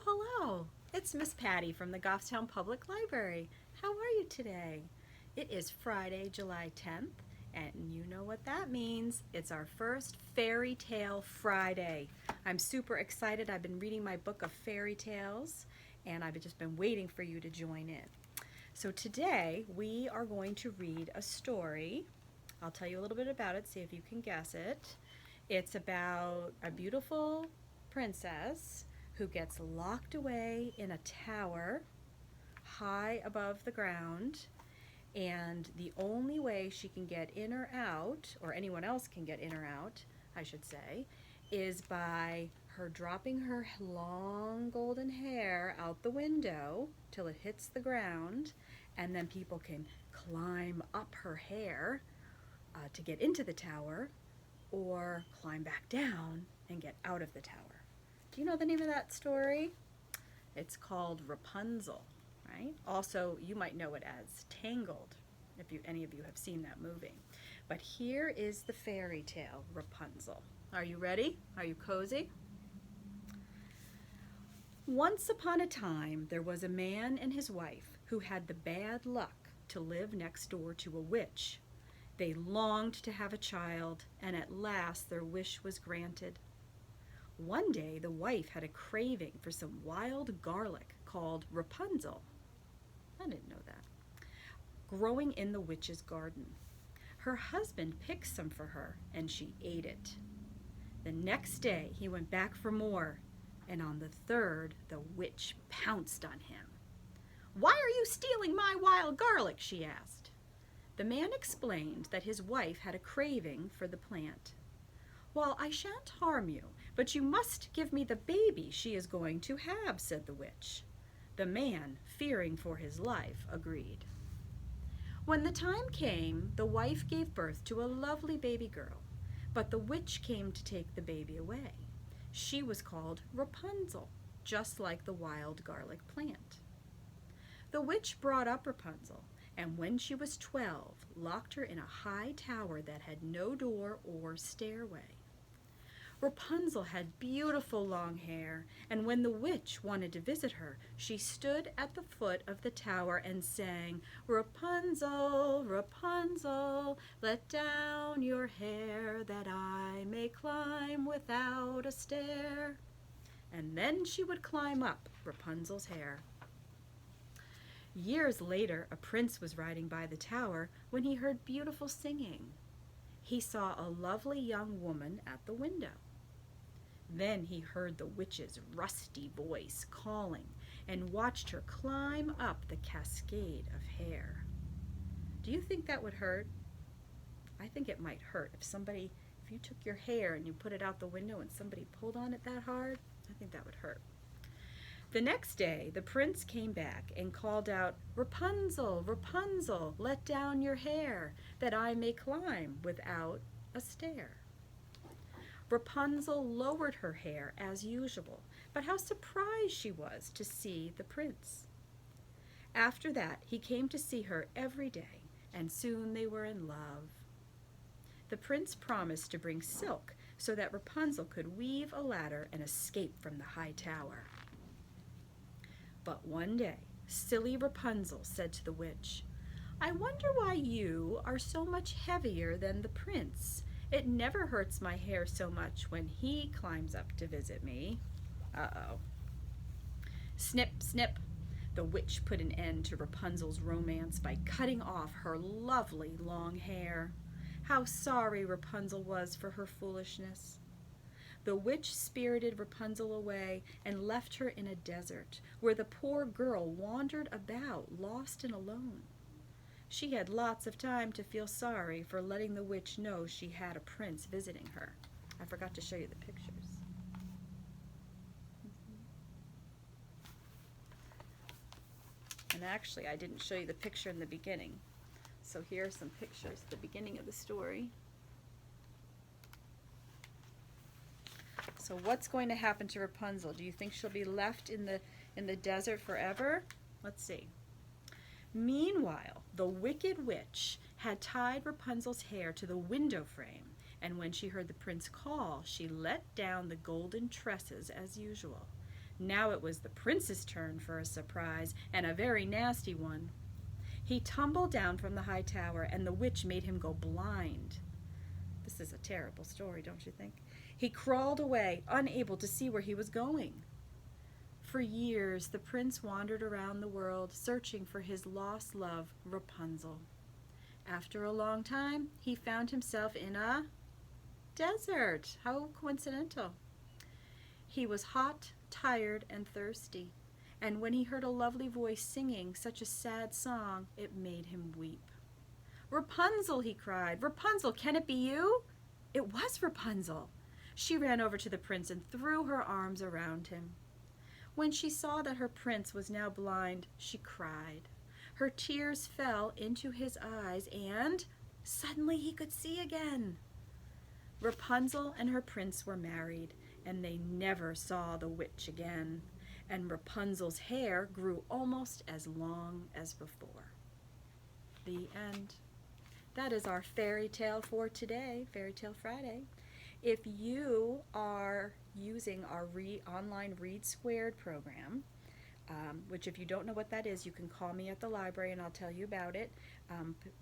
Hello. It's Miss Patty from the Goffstown Public Library. How are you today? It is Friday, July 10th, and you know what that means. It's our first Fairy Tale Friday. I'm super excited. I've been reading my book of fairy tales, and I've just been waiting for you to join in. So today we are going to read a story. I'll tell you a little bit about it, see if you can guess it. It's about a beautiful princess who gets locked away in a tower high above the ground, and the only way she can get in or out, or anyone else can get in or out, I should say, is by her dropping her long golden hair out the window till it hits the ground, and then people can climb up her hair to get into the tower, or climb back down and get out of the tower. Do you know the name of that story? It's called Rapunzel, right? Also, you might know it as Tangled, if any of you have seen that movie. But here is the fairy tale, Rapunzel. Are you ready? Are you cozy? Once upon a time, there was a man and his wife who had the bad luck to live next door to a witch. They longed to have a child, and at last their wish was granted. One day, the wife had a craving for some wild garlic called Rapunzel. I didn't know that. Growing in the witch's garden. Her husband picked some for her, and she ate it. The next day, he went back for more, and on the third, the witch pounced on him. "Why are you stealing my wild garlic?" she asked. The man explained that his wife had a craving for the plant. "Well, I shan't harm you, but you must give me the baby she is going to have," said the witch. The man, fearing for his life, agreed. When the time came, the wife gave birth to a lovely baby girl, but the witch came to take the baby away. She was called Rapunzel, just like the wild garlic plant. The witch brought up Rapunzel, and when she was 12, locked her in a high tower that had no door or stairway. Rapunzel had beautiful long hair, and when the witch wanted to visit her, she stood at the foot of the tower and sang, "Rapunzel, Rapunzel, let down your hair that I may climb without a stair." And then she would climb up Rapunzel's hair. Years later, a prince was riding by the tower when he heard beautiful singing. He saw a lovely young woman at the window. Then he heard the witch's rusty voice calling and watched her climb up the cascade of hair. Do you think that would hurt? I think it might hurt if you took your hair and you put it out the window and somebody pulled on it that hard. I think that would hurt. The next day, the prince came back and called out, "Rapunzel, Rapunzel, let down your hair, that I may climb without a stair." Rapunzel lowered her hair as usual, but how surprised she was to see the prince. After that, he came to see her every day, and soon they were in love. The prince promised to bring silk so that Rapunzel could weave a ladder and escape from the high tower. But one day, silly Rapunzel said to the witch, "I wonder why you are so much heavier than the prince. It never hurts my hair so much when he climbs up to visit me." Uh-oh. Snip, snip. The witch put an end to Rapunzel's romance by cutting off her lovely long hair. How sorry Rapunzel was for her foolishness. The witch spirited Rapunzel away and left her in a desert, where the poor girl wandered about, lost and alone. She had lots of time to feel sorry for letting the witch know she had a prince visiting her. I forgot to show you the pictures. And actually, I didn't show you the picture in the beginning. So here are some pictures at the beginning of the story. So what's going to happen to Rapunzel? Do you think she'll be left in the desert forever? Let's see. Meanwhile, the wicked witch had tied Rapunzel's hair to the window frame, and when she heard the prince call, she let down the golden tresses as usual. Now it was the prince's turn for a surprise, and a very nasty one. He tumbled down from the high tower, and the witch made him go blind. This is a terrible story, don't you think? He crawled away, unable to see where he was going. For years, the prince wandered around the world, searching for his lost love, Rapunzel. After a long time, he found himself in a desert. How coincidental. He was hot, tired, and thirsty, and when he heard a lovely voice singing such a sad song, it made him weep. "Rapunzel," he cried. "Rapunzel, can it be you?" It was Rapunzel. She ran over to the prince and threw her arms around him. When she saw that her prince was now blind, she cried. Her tears fell into his eyes, and suddenly he could see again. Rapunzel and her prince were married, and they never saw the witch again, and Rapunzel's hair grew almost as long as before. The end. That is our fairy tale for today, Fairy Tale Friday. If you are using our online Read Squared program, which if you don't know what that is, you can call me at the library and I'll tell you about it.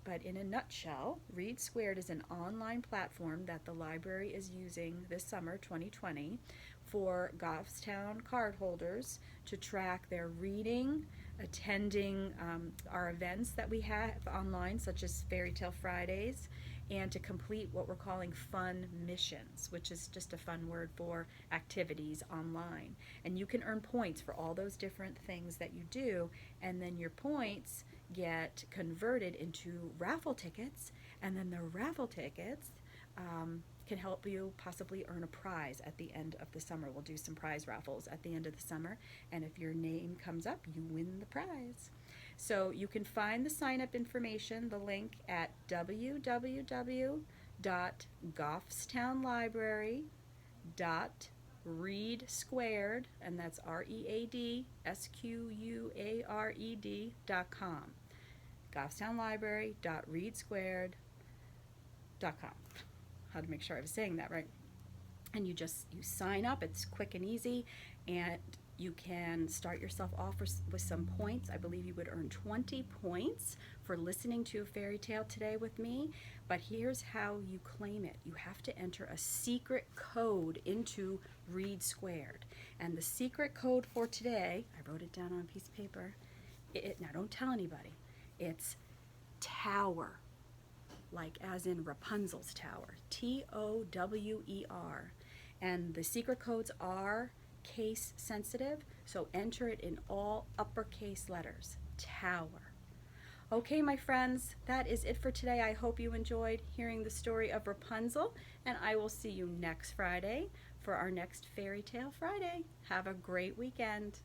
But in a nutshell, Read Squared is an online platform that the library is using this summer, 2020, for Goffstown cardholders to track their reading, attending our events that we have online, such as Fairy Tale Fridays, and to complete what we're calling fun missions, which is just a fun word for activities online. And you can earn points for all those different things that you do, and then your points get converted into raffle tickets, and then the raffle tickets can help you possibly earn a prize at the end of the summer. We'll do some prize raffles at the end of the summer, and if your name comes up, you win the prize. So you can find the sign-up information, the link, at www.goffstownlibrary.readsquared, and that's READSQUARED.com. goffstownlibrary.readsquared.com. How to make sure I was saying that right. And you sign up. It's quick and easy, and you can start yourself off with some points. I believe you would earn 20 points for listening to a fairy tale today with me. But here's how you claim it. You have to enter a secret code into Read Squared. And the secret code for today, I wrote it down on a piece of paper. Now don't tell anybody. It's TOWER, like as in Rapunzel's tower. TOWER. And the secret codes are case sensitive, so enter it in all uppercase letters. TOWER. Okay, my friends, that is it for today. I hope you enjoyed hearing the story of Rapunzel, and I will see you next Friday for our next Fairy Tale Friday. Have a great weekend.